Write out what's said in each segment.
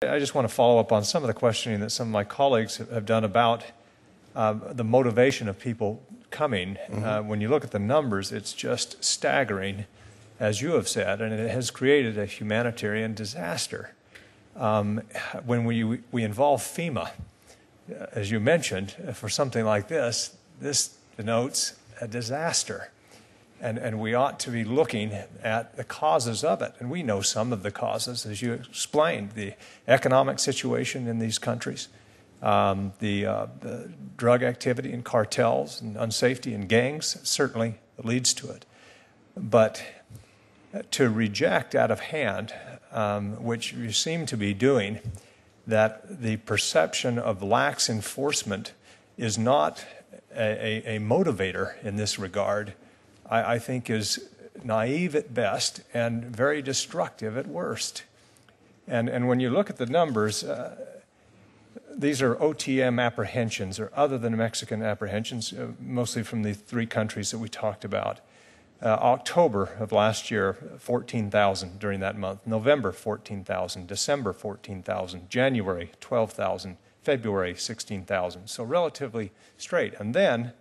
I just want to follow up on some of the questioning that some of my colleagues have done about the motivation of people coming. When you look at the numbers, it's just staggering, as you have said, and it has created a humanitarian disaster. When we involve FEMA, as you mentioned, for something like this, this denotes a disaster. And we ought to be looking at the causes of it. And we know some of the causes, as you explained, the economic situation in these countries, the drug activity in cartels and unsafety in gangs certainly leads to it. But to reject out of hand, which you seem to be doing, that the perception of lax enforcement is not a motivator in this regard, I think is naive at best and very destructive at worst. And when you look at the numbers, these are OTM apprehensions, or other than Mexican apprehensions, mostly from the three countries that we talked about. October of last year, 14,000 during that month. November, 14,000. December, 14,000. January, 12,000. February, 16,000. So relatively straight. And then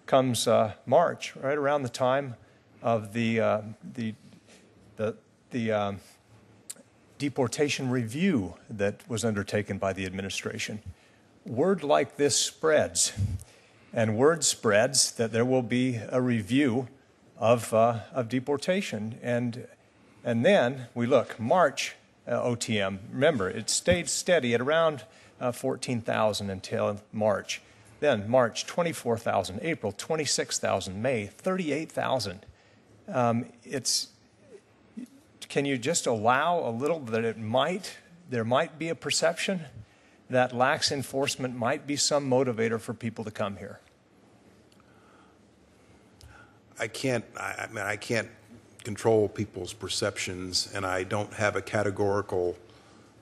comes March, right around the time of the deportation review that was undertaken by the administration. Word like this spreads, and word spreads that there will be a review of deportation, and then we look March OTM. Remember, it stayed steady at around 14,000 until March. Then March, 24,000, April, 26,000, May, 38,000. Can you just allow a little that there might be a perception that lax enforcement might be some motivator for people to come here? I can't control people's perceptions, and I don't have a categorical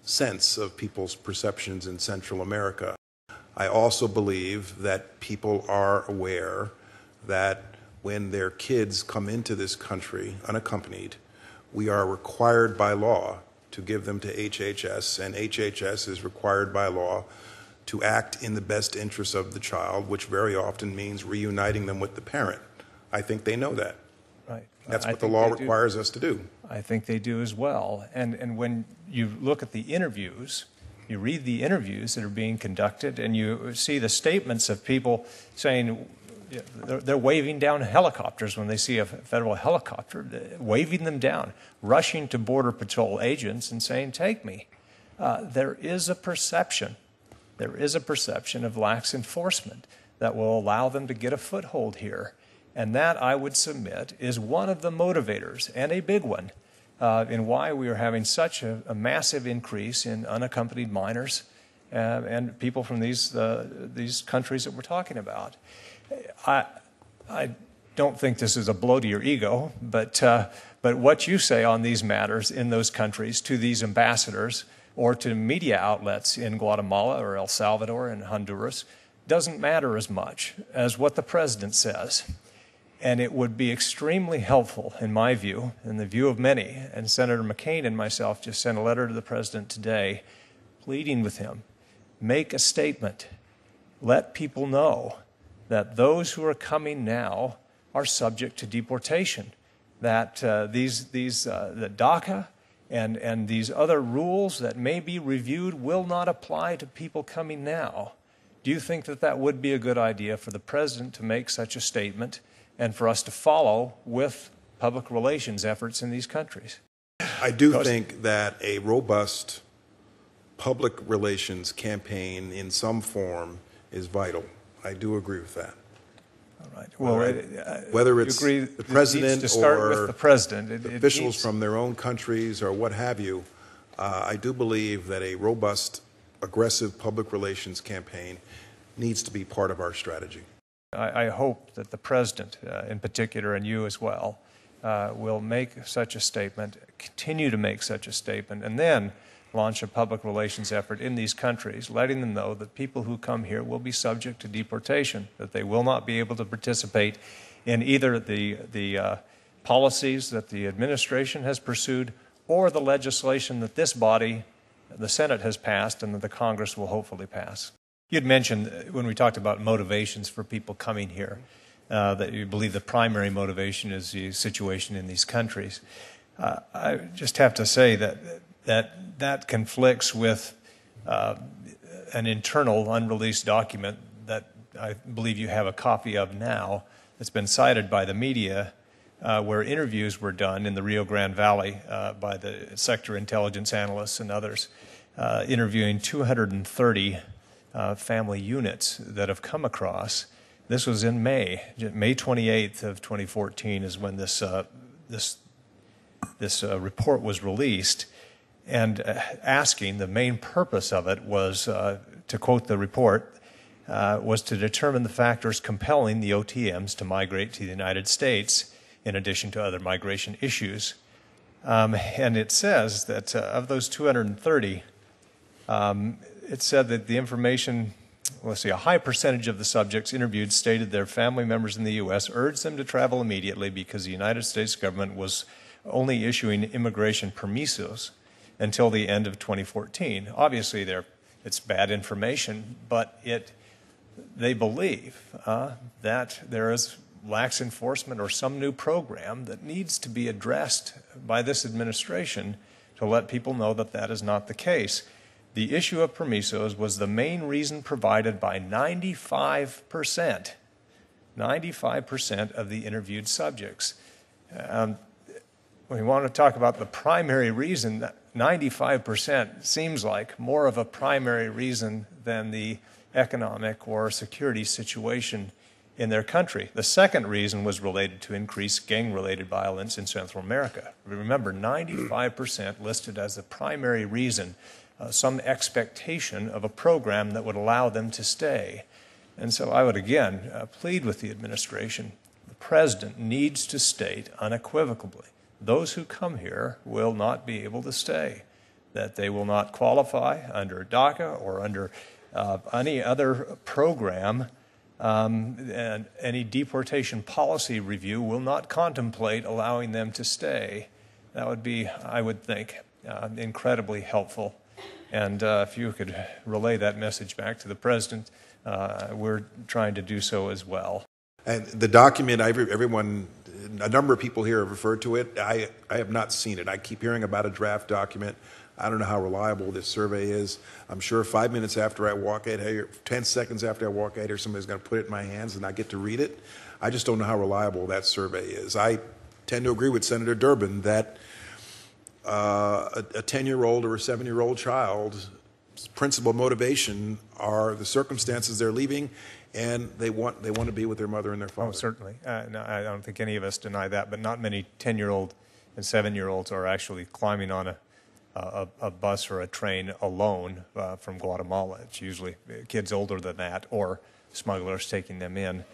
sense of people's perceptions in Central America. I also believe that people are aware that when their kids come into this country unaccompanied, we are required by law to give them to HHS, and HHS is required by law to act in the best interest of the child, which very often means reuniting them with the parent. I think they know that. Right. That's what the law requires us to do. I think they do as well. And when you look at the interviews, you read the interviews that are being conducted, and you see the statements of people saying they're waving down helicopters when they see a federal helicopter, waving them down, rushing to Border Patrol agents and saying, "Take me." There is a perception of lax enforcement that will allow them to get a foothold here. And that, I would submit, is one of the motivators, and a big one, in why we are having such a massive increase in unaccompanied minors and people from these countries that we're talking about. I don't think this is a blow to your ego, but what you say on these matters in those countries to these ambassadors or to media outlets in Guatemala or El Salvador and Honduras doesn't matter as much as what the president says. And it would be extremely helpful, in my view, in the view of many, and Senator McCain and myself just sent a letter to the president today pleading with him, make a statement, let people know that those who are coming now are subject to deportation, that that DACA and these other rules that may be reviewed will not apply to people coming now. Do you think that that would be a good idea for the president to make such a statement and for us to follow with public relations efforts in these countries? I do think that a robust public relations campaign in some form is vital. I do agree with that. All right. Well, whether it's the president or the president, officials from their own countries or what have you, I do believe that a robust, aggressive public relations campaign needs to be part of our strategy. I hope that the president, in particular, and you as well, will make such a statement, continue to make such a statement, and then launch a public relations effort in these countries, letting them know that people who come here will be subject to deportation, that they will not be able to participate in either the policies that the administration has pursued or the legislation that this body the Senate has passed and that the Congress will hopefully pass. You'd mentioned when we talked about motivations for people coming here, that you believe the primary motivation is the situation in these countries. I just have to say that conflicts with an internal unreleased document that I believe you have a copy of now that's been cited by the media, where interviews were done in the Rio Grande Valley by the sector intelligence analysts and others, interviewing 230 family units that have come across. This was in May 28th of 2014 is when this report was released, and asking, the main purpose of it was, to quote the report, was to determine the factors compelling the OTMs to migrate to the United States, in addition to other migration issues. And it says that of those 230, it said that the information, let's see, a high percentage of the subjects interviewed stated their family members in the U.S. urged them to travel immediately because the United States government was only issuing immigration permisos until the end of 2014. Obviously, it's bad information, but they believe that there is lax enforcement or some new program that needs to be addressed by this administration to let people know that that is not the case. The issue of permisos was the main reason provided by 95% of the interviewed subjects. When we want to talk about the primary reason, 95% seems like more of a primary reason than the economic or security situation in their country. The second reason was related to increased gang-related violence in Central America. Remember, 95% listed as the primary reason, some expectation of a program that would allow them to stay. And so I would again plead with the administration, the president needs to state unequivocally, those who come here will not be able to stay, that they will not qualify under DACA or under any other program, and any deportation policy review will not contemplate allowing them to stay. That would be, I would think, incredibly helpful. And if you could relay that message back to the president, we're trying to do so as well. And the document, everyone, a number of people here have referred to it. I have not seen it. I keep hearing about a draft document. I don't know how reliable this survey is. I'm sure 5 minutes after I walk out here, 10 seconds after I walk out here, somebody's going to put it in my hands and I get to read it. I just don't know how reliable that survey is. I tend to agree with Senator Durbin that a 10-year-old or a 7-year-old child's principal motivation are the circumstances they're leaving, and they want to be with their mother and their father. Oh, certainly. No, I don't think any of us deny that, but not many 10-year-old and 7-year-olds are actually climbing on a bus or a train alone from Guatemala. It's usually kids older than that or smugglers taking them in.